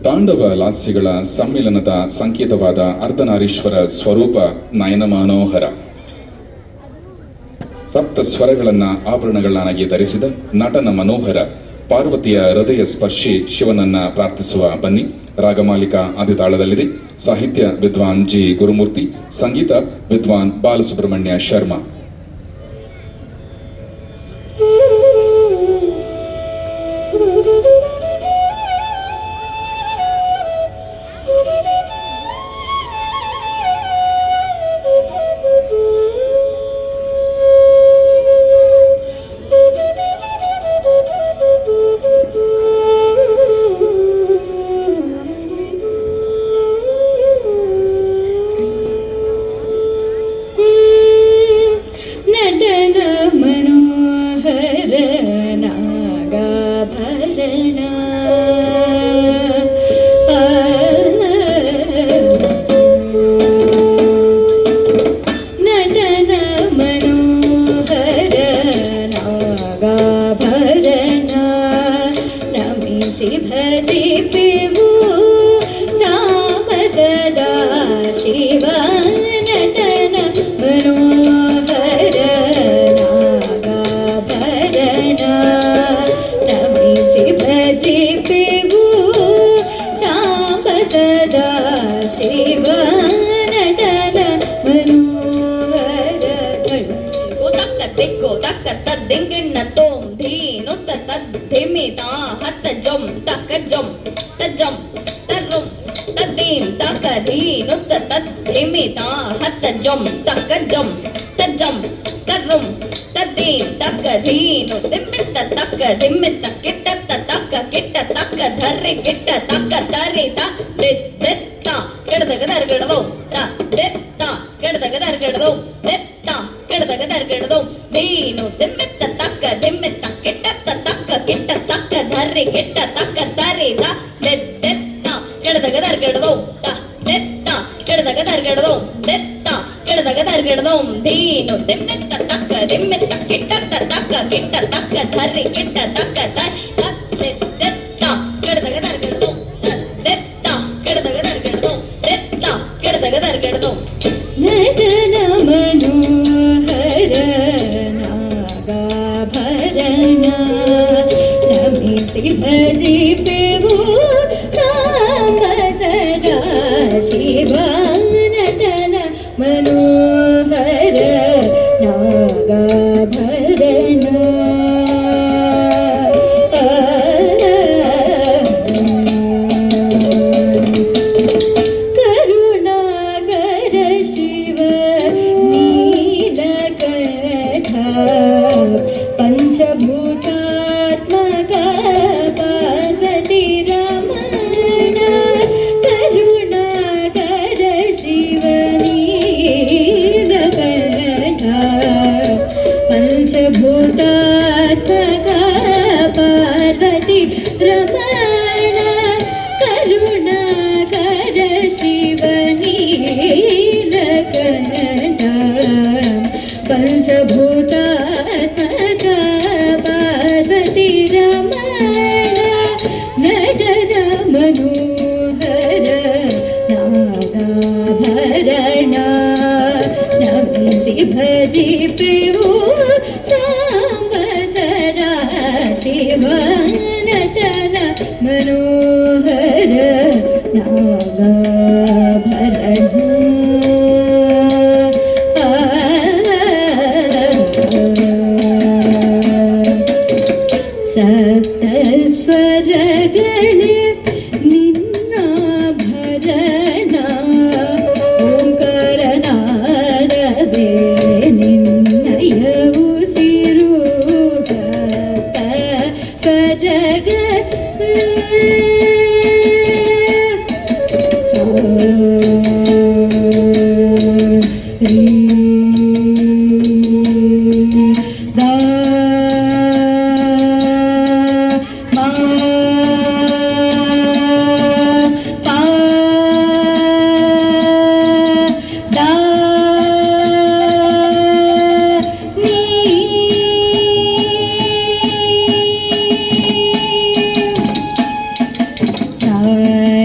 ತಾಂಡವ ಲಾಸ್ಯಗಳ ಸಮ್ಮಿಲನದ ಸಂಕೇತವಾದ ಅರ್ಧನಾರೀಶ್ವರ ಸ್ವರೂಪ ನಯನ ಮನೋಹರ. ಸಪ್ತ ಸ್ವರಗಳನ್ನ ಆಭರಣಗಳನ್ನಾಗಿ ಧರಿಸಿದ ನಟನ ಮನೋಹರ ಪಾರ್ವತಿಯ ಹೃದಯ ಸ್ಪರ್ಶಿ ಶಿವನನ್ನ ಪ್ರಾರ್ಥಿಸುವ ಬನ್ನಿ. ರಾಗಮಾಲಿಕ ಆದಿತಾಳದಲ್ಲಿದೆ. ಸಾಹಿತ್ಯ ವಿದ್ವಾನ್ ಜಿ ಗುರುಮೂರ್ತಿ, ಸಂಗೀತ ವಿದ್ವಾನ್ ಬಾಲಸುಬ್ರಹ್ಮಣ್ಯ ಶರ್ಮಾ.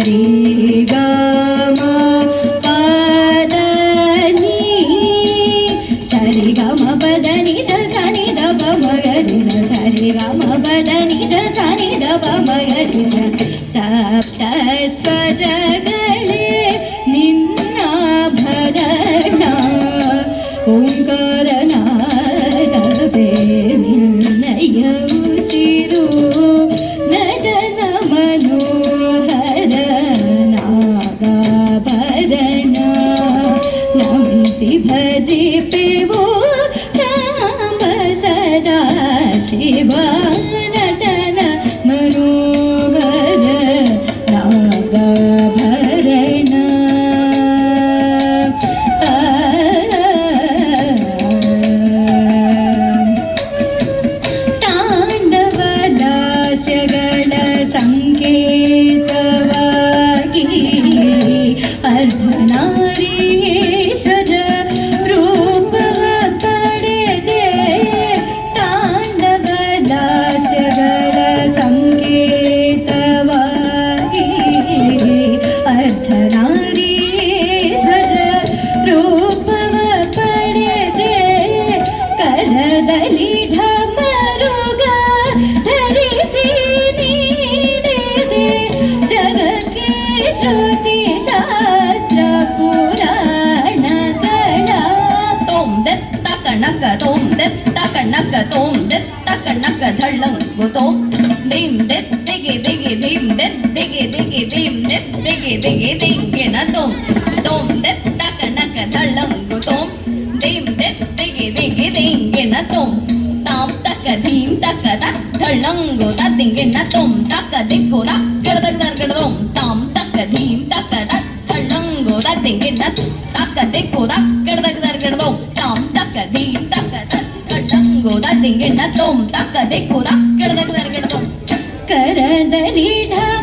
ರಿ ಗ ಮ ಪ ದ ನಿ ಸರಿ ಗ ಮ ಪ ದ ನಿ ಸ ಸ ನಿ ದ ಪ ಮ ಗ ರಿ ಸ ಸರಿ ಗ ಮ ಪ ದ ನಿ ಸ ಸ ನಿ ದ ಪ ಮ ಗ ರಿ ಸ ಸಪ್ತ ಸ್ವರಗಳೇ ನಿನ್ನ ಭರಣ ಓಂಕಾರನಾದವೇ ನಿನ್ನಯ ಉಸಿರು ನಟನ ಮನೋಹರ ನಾಗಾಭರಣ ನಮಿಸಿ ಭಜಿಪೆವು ಸಾಂಬ ಸದಾ ಶಿವ ನಟನ ಮನೋಹರ ನಾಗಾಭರಣ ತಾಂಡವಲಾಸ್ಯಗಳ ಸಂಕೇತವಾಗಿ ಅರ್ಧನಾರೀಶ್ವರ ರೂಪವ ಪಡೆದೆ ತಾಂಡವಲಾಸ್ಯಗಳ ಸಂಕೇತವಾಗಿ ಅರ್ಧನಾರೀಶ್ವರ ರೂಪವ ಪಡೆದೆ ಕರದಲ್ಲಿ ಢಮರುಗ ಧರಿಸಿ ನೀಡಿದೆ ಜಗಕ್ಕೆ ಶ್ರುತಿ ಶಾಸ್ತ್ರ ಪುರಾಣಗಳ ತೋಂ ದೆತ್ತ ಕಣಕ ತೋಂ ದೆತ್ತ ಕಣಕ ತೋಂ ದೆತ್ತ ಕಣಕ ಧಳ್ಳಂಗು ತೋಂ ದೀಂ ದೆತ್ತಿಗೆ ದಿಗೆ ದೀಂ ದೆತ್ತಿಗೆ ದಿಗೆ ದೀಂ ದೆತ್ತಿಗೆ ದಿಗೆ ದಿಂಗೆನ ತೋಂ ತೋಂ ದೆತ್ತ ಕಣಕ ಧಳ್ಳಂಗು ತೋಂ ದೀಂ ದೆತ್ತಿಗೆ ದಿಗೆ ದಿಂಗೆನ ತೋಂ ತಾಂ ತಕ ಧೀಂ ತಕ ಧಳ್ಳಂಗು ದಿಂಗೆನ ತೋಂ ತಕ ದಿಕ್ಕು ಗಡದೋಂ ತಾಂ ತಕ ಧೀಂ ತಕ ಧಳ್ಳಂಗು ದಿಂಗೆನ ತಕ ದಿಕ್ಕು ಗಡದೋಂ ತಾಂ ತಕ ಧೀಂ ತಕ ಧಳ್ಳಂಗು ದಿಂಗೆನ ತೋಂ ತಕ ದಿಕ್ಕು ಗಡದೋಂ ಕರದಲ್ಲಿ ಢಮ